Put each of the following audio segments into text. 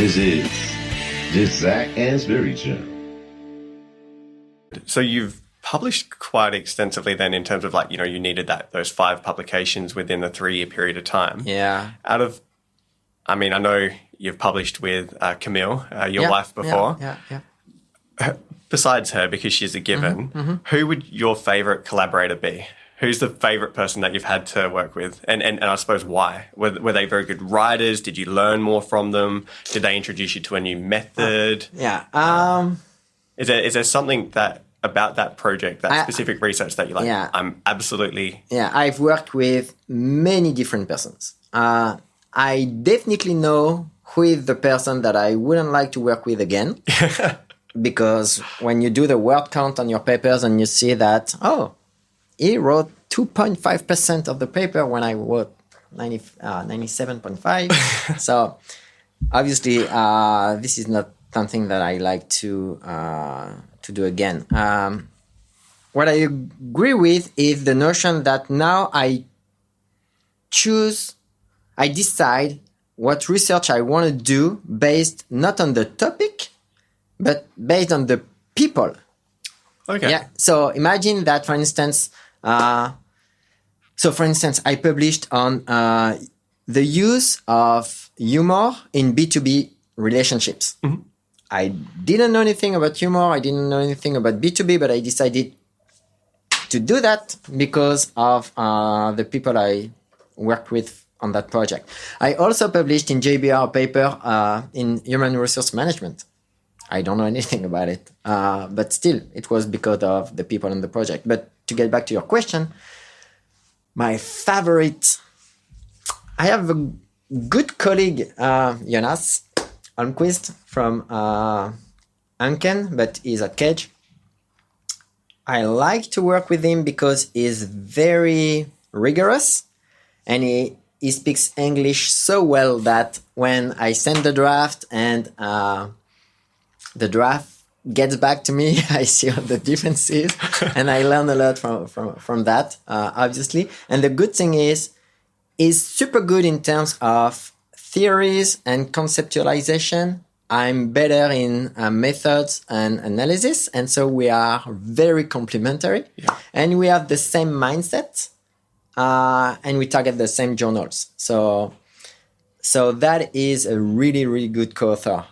This is Just Zach and Spirit Show. So you've published quite extensively then in terms of you needed those 5 publications within the 3-year period of time. Yeah. I know you've published with Camille, your wife, before. Yeah. Besides her, because she's a given, who would your favorite collaborator be? Who's the favorite person that you've had to work with? And I suppose why? Were they very good writers? Did you learn more from them? Did they introduce you to a new method? Is there something about that project, that specific research that you like? Yeah. I'm absolutely... Yeah, I've worked with many different persons. I definitely know who is the person that I wouldn't like to work with again. Because when you do the word count on your papers and you see that, he wrote 2.5% of the paper when I wrote 97.5. So obviously, this is not something that I like to do again. What I agree with is the notion that now I decide what research I want to do based not on the topic, but based on the people. Okay. Yeah. So imagine that, for instance, I published on the use of humor in B2B relationships. Mm-hmm. I didn't know anything about humor. I didn't know anything about B2B, but I decided to do that because of the people I worked with on that project. I also published in JBR a paper in human resource management. I don't know anything about it, but still, it was because of the people on the project. But to get back to your question, my favorite... I have a good colleague, Jonas Almquist from Anken, but he's at Cage. I like to work with him because he's very rigorous and he speaks English so well that when I send the draft and the draft gets back to me, I see all the differences and I learn a lot from that, obviously. And the good thing is super good in terms of theories and conceptualization. I'm better in methods and analysis, and so we are very complementary. Yeah. And we have the same mindset, and we target the same journals. So that is a really, really good co-author.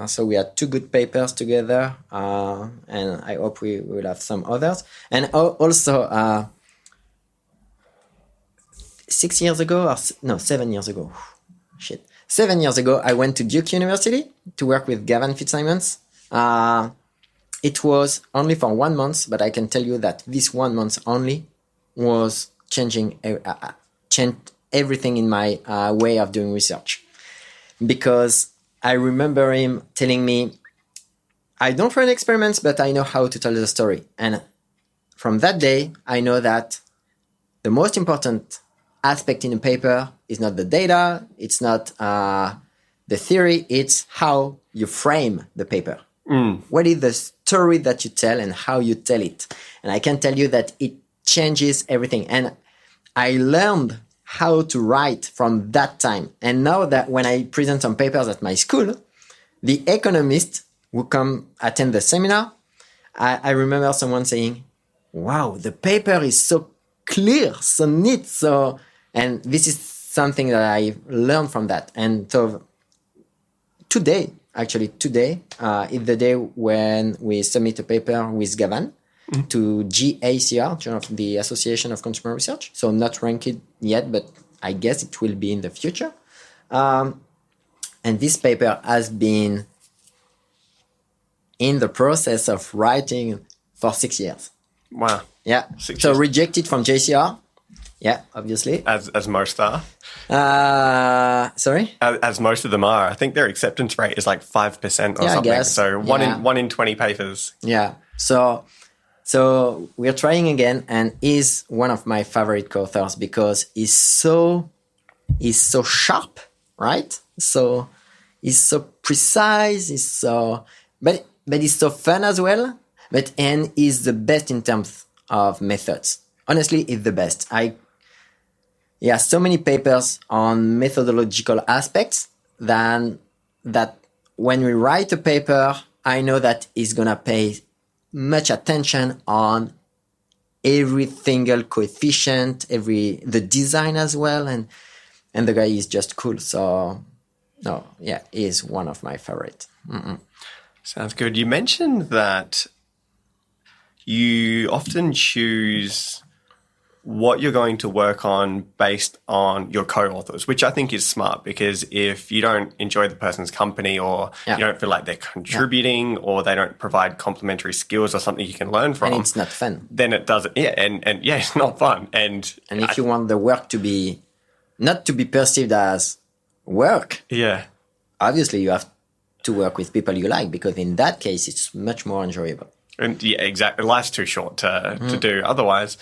So we had 2 good papers together, and I hope we will have some others. And also, 7 years ago, 7 years ago, I went to Duke University to work with Gavin Fitzsimons. It was only for 1 month, but I can tell you that this 1 month only was changed everything in my way of doing research. Because I remember him telling me, I don't run experiments, but I know how to tell the story. And from that day, I know that the most important aspect in a paper is not the data, it's not the theory, it's how you frame the paper. What is the story that you tell and how you tell it? And I can tell you that it changes everything. And I learned how to write from that time. And now that when I present some papers at my school, the economists who come attend the seminar, I remember someone saying, wow, the paper is so clear, so neat, and this is something that I learned from that. And so today is the day when we submit a paper with Gavin to GACR, the Association of Consumer Research. So not ranked yet, but I guess it will be in the future. And this paper has been in the process of writing for 6 years. Wow. Yeah. 6 So years. rejected from JCR. Yeah, obviously. As most are. Sorry? As most of them are. I think their acceptance rate is like 5% or something. I guess. So one in 20 papers. Yeah. So we're trying again, and he's one of my favorite co-authors because he's so sharp, right? So he's so precise, but he's so fun as well. And he's the best in terms of methods. Honestly, he's the best. So many papers on methodological aspects that when we write a paper, I know that he's gonna pay much attention on every single coefficient, the design as well, and the guy is just cool. So no, yeah, he is one of my favorite. Sounds good. You mentioned that you often choose what you're going to work on based on your co-authors, which I think is smart, because if you don't enjoy the person's company, or you don't feel like they're contributing, or they don't provide complementary skills or something you can learn from, And it's not fun. then it doesn't. Yeah, and it's not fun. And if you want the work to be not to be perceived as work, obviously you have to work with people you like, because in that case it's much more enjoyable. And yeah, exactly. Life's too short to do otherwise.